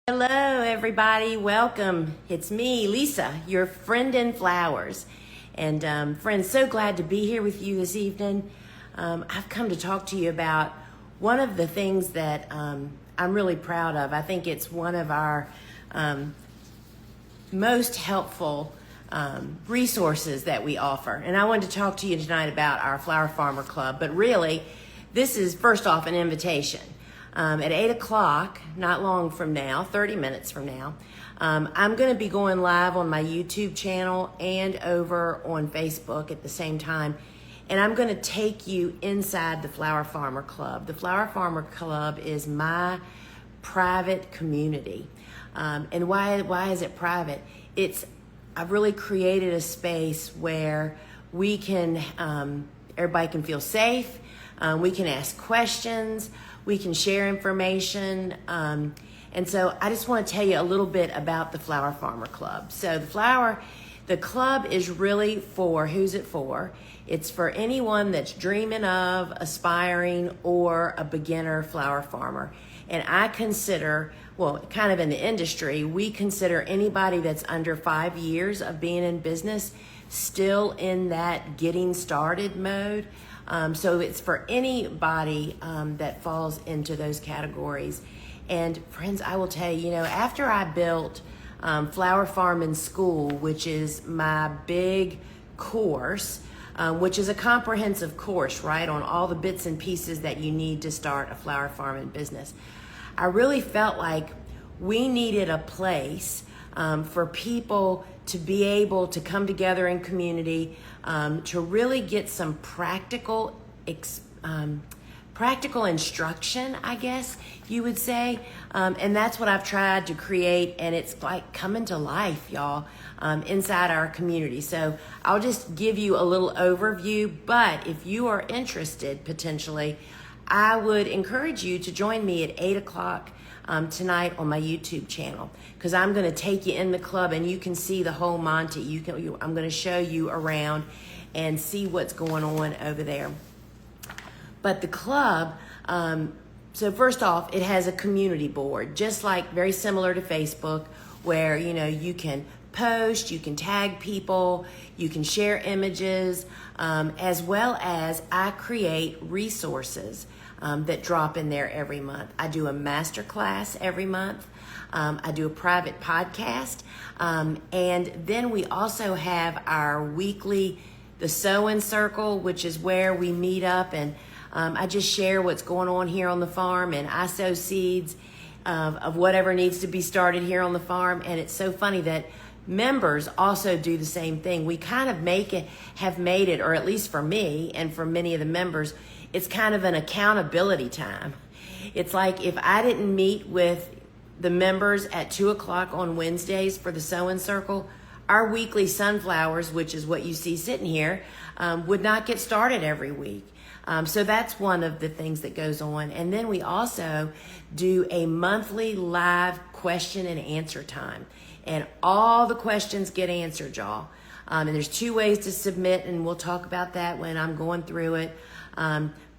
Hello, everybody. Welcome. It's me, Lisa, your friend in flowers. And friends, so glad to be here with you this evening. I've come to talk to you about one of the things that I'm really proud of. I think it's one of our most helpful resources that we offer. And I wanted to talk to you tonight about our Flower Farmer Club. But really, this is first off an invitation. At 8 o'clock, not long from now, 30 minutes from now, I'm going to be going live on my YouTube channel and over on Facebook at the same time. And I'm going to take you inside the Flower Farmer Club. The Flower Farmer Club is my private community. And why is it private? I've really created a space where we can, everybody can feel safe. We can ask questions. We can share information. And so I just want to tell you a little bit about the Flower Farmer Club. So the club is really for, who's it for? It's for anyone that's dreaming of, aspiring, or a beginner flower farmer. And I consider, well, kind of in the industry, we consider anybody that's under 5 years of being in business still in that getting started mode. So it's for anybody that falls into those categories. And friends, I will tell you, after I built Flower Farm in School, which is my big course, which is a comprehensive course, right, on all the bits and pieces that you need to start a flower farming business, I really felt like we needed a place for people to be able to come together in community, to really get some practical instruction, I guess you would say. And that's what I've tried to create, and it's like coming to life, y'all, inside our community. So I'll just give you a little overview, but if you are interested potentially, I would encourage you to join me at 8 o'clock tonight on my YouTube channel, because I'm going to take you in the club and you can see the whole Monty. I'm going to show you around and see what's going on over there. But the club, so first off, it has a community board, just like very similar to Facebook, where you can post, you can tag people, you can share images, as well as I create resources that drop in there every month. I do a master class every month. I do a private podcast. And then we also have our weekly, the Sewing Circle, which is where we meet up and I just share what's going on here on the farm, and I sow seeds of whatever needs to be started here on the farm. And it's so funny that members also do the same thing. We kind of have made it, or at least for me and for many of the members, it's kind of an accountability time. It's like if I didn't meet with the members at 2 o'clock on Wednesdays for the Sewing Circle, our weekly sunflowers, which is what you see sitting here, would not get started every week. So that's one of the things that goes on. And then we also do a monthly live question and answer time. And all the questions get answered, y'all. And there's 2 ways to submit, and we'll talk about that when I'm going through it.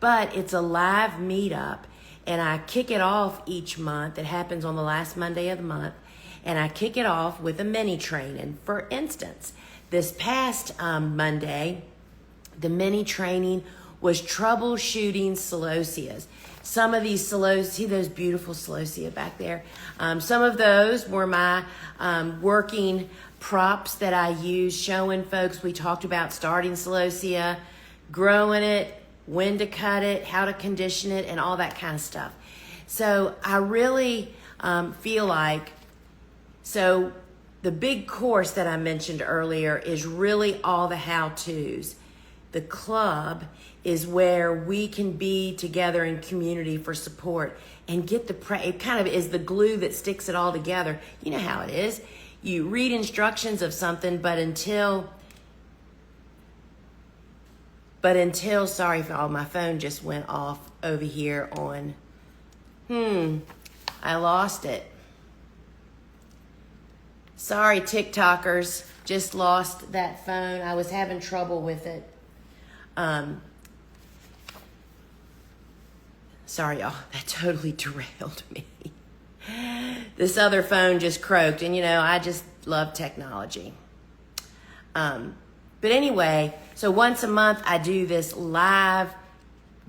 But it's a live meetup, and I kick it off each month. It happens on the last Monday of the month. And I kick it off with a mini training. For instance, this past Monday, the mini training was troubleshooting celosias. Some of these celosias, see those beautiful celosia back there? Some of those were my working props that I use, showing folks. We talked about starting celosia, growing it, when to cut it, how to condition it, and all that kind of stuff. So I really feel like, so the big course that I mentioned earlier is really all the how-tos. The club is where we can be together in community for support and get it kind of is the glue that sticks it all together. You know how it is. You read instructions of something, but until, sorry for all, my phone just went off over here on, I lost it. Sorry, TikTokers, just lost that phone. I was having trouble with it. Sorry, y'all, that totally derailed me. This other phone just croaked, and I just love technology. But anyway, so once a month I do this live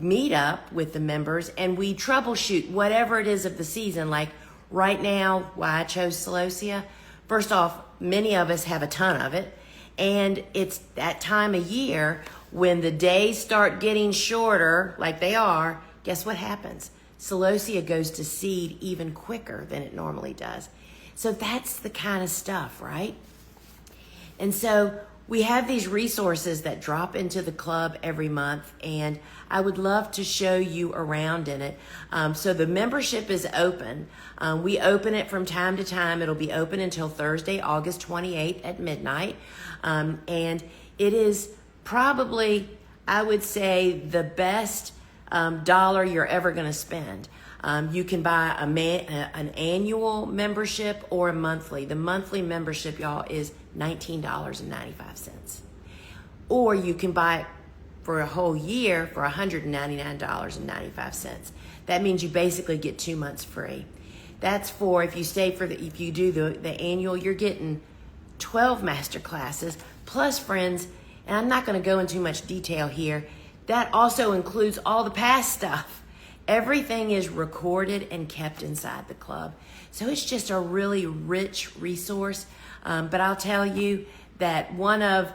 meetup with the members, and we troubleshoot whatever it is of the season. Like right now, why I chose celosia. First off, many of us have a ton of it, and it's that time of year when the days start getting shorter, like they are. Guess what happens? Celosia goes to seed even quicker than it normally does. So that's the kind of stuff, right? And so we have these resources that drop into the club every month, and I would love to show you around in it. So the membership is open. We open it from time to time. It'll be open until Thursday, August 28th at midnight. And it is probably, I would say, the best dollar you're ever going to spend. You can buy an annual membership or a monthly. The monthly membership, y'all, is $19.95. Or you can buy it for a whole year for $199.95. That means you basically get 2 months free. That's for if you do the annual, you're getting 12 master classes plus friends. And I'm not going to go into much detail here. That also includes all the past stuff. Everything is recorded and kept inside the club. So it's just a really rich resource. But I'll tell you that one of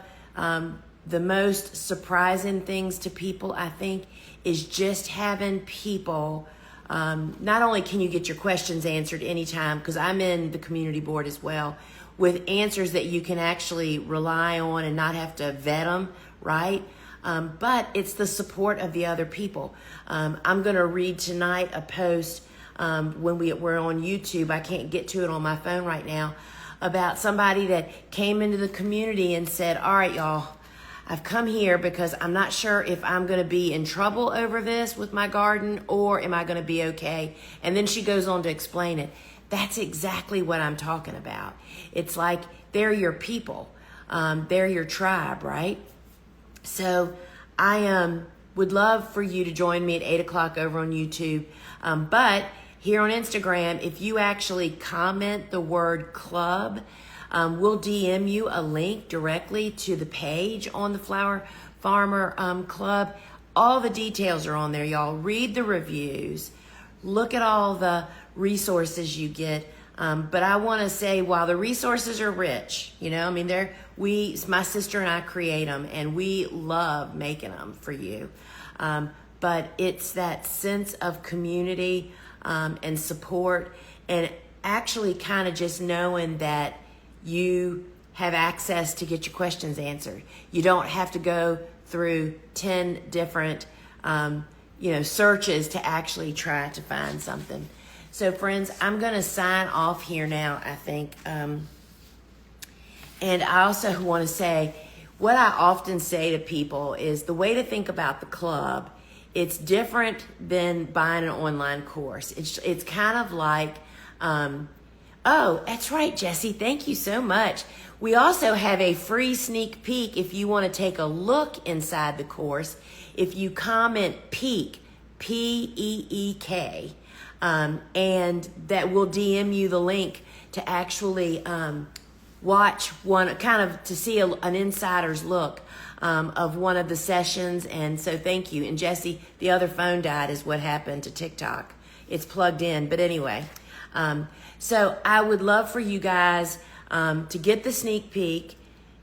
the most surprising things to people, I think, is just having people, not only can you get your questions answered anytime, because I'm in the community board as well, with answers that you can actually rely on and not have to vet them, right? But it's the support of the other people. I'm going to read tonight a post when we're on YouTube. I can't get to it on my phone right now, about somebody that came into the community and said, all right, y'all, I've come here because I'm not sure if I'm going to be in trouble over this with my garden or am I going to be okay? And then she goes on to explain it. That's exactly what I'm talking about. It's like they're your people. They're your tribe, right? So I would love for you to join me at 8 o'clock over on YouTube. But here on Instagram, if you actually comment the word club, we'll DM you a link directly to the page on the Flower Farmer Club. All the details are on there, y'all. Read the reviews. Look at all the resources you get. But I want to say, while the resources are rich, my sister and I create them, and we love making them for you. But it's that sense of community and support, and actually kind of just knowing that you have access to get your questions answered. You don't have to go through 10 different searches to actually try to find something. So friends, I'm going to sign off here now, I think. And I also want to say, what I often say to people is the way to think about the club, it's different than buying an online course. It's kind of like, oh, that's right, Jesse. Thank you so much. We also have a free sneak peek if you want to take a look inside the course. If you comment PEEK, P-E-E-K, and that will DM you the link to actually watch one, kind of to see an insider's look of one of the sessions. And so thank you. And Jesse, the other phone died is what happened to TikTok. It's plugged in. But anyway, so I would love for you guys to get the sneak peek,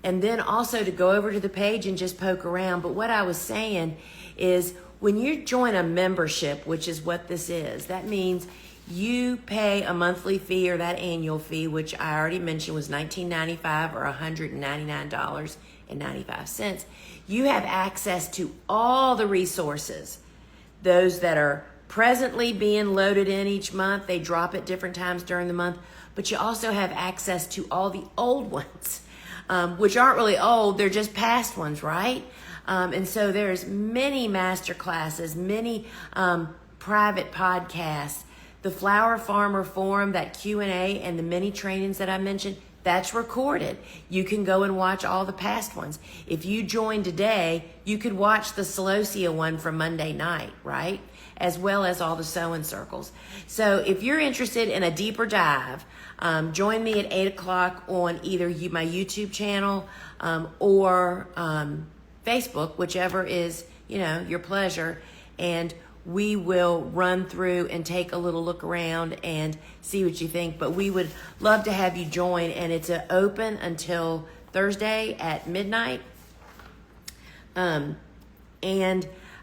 and then also to go over to the page and just poke around. But what I was saying is, when you join a membership, which is what this is, that means you pay a monthly fee or that annual fee, which I already mentioned was $19.95 or $199.95. You have access to all the resources, those that are presently being loaded in each month. They drop at different times during the month, but you also have access to all the old ones, which aren't really old, they're just past ones, right? And so there's many master classes, many private podcasts, the Flower Farmer Forum, that Q&A, and the many trainings that I mentioned, that's recorded. You can go and watch all the past ones. If you join today, you could watch the Celosia one from Monday night, right? as well as all the sewing circles. So if you're interested in a deeper dive, join me at 8 o'clock on either my YouTube channel or Facebook, whichever is, your pleasure. And we will run through and take a little look around and see what you think. But we would love to have you join, and it's open until Thursday at midnight. And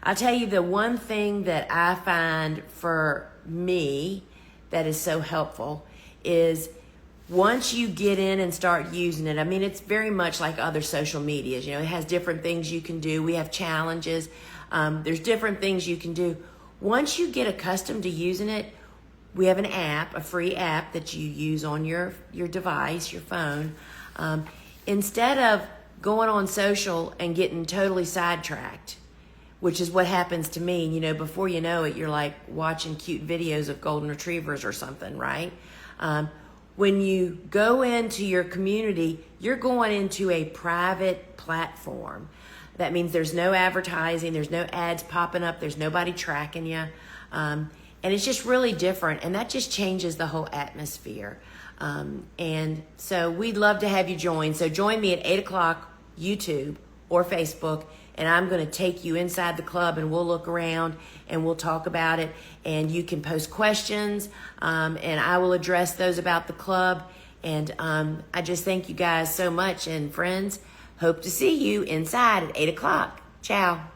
I'll tell you, the one thing that I find for me that is so helpful is once you get in and start using it, I mean, it's very much like other social medias. It has different things you can do. We have challenges. There's different things you can do. Once you get accustomed to using it, we have an app, a free app that you use on your device, your phone. Instead of going on social and getting totally sidetracked, which is what happens to me, before you know it, you're like watching cute videos of golden retrievers or something, right? When you go into your community, you're going into a private platform. That means there's no advertising, there's no ads popping up, there's nobody tracking you. And it's just really different, and that just changes the whole atmosphere. And so we'd love to have you join. So join me at 8 o'clock, YouTube or Facebook, and I'm going to take you inside the club, and we'll look around and we'll talk about it. And you can post questions, and I will address those about the club. And I just thank you guys so much, and friends, hope to see you inside at 8 o'clock. Ciao.